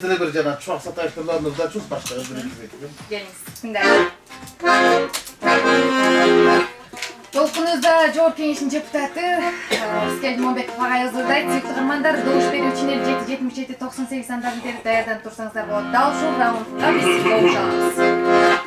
Size bir cana çok sataştırılanınızda çok başka Geliniz. Şimdi. Yolkunuzda Jor Keniş'in deputatı Skel Monbek Fagay hazırlaydı. Sevgili tırmanlar doğuş beruvçin 77-98 sandalyede dayadan tursanızlar bu dal şu roundda biz doğuşamız.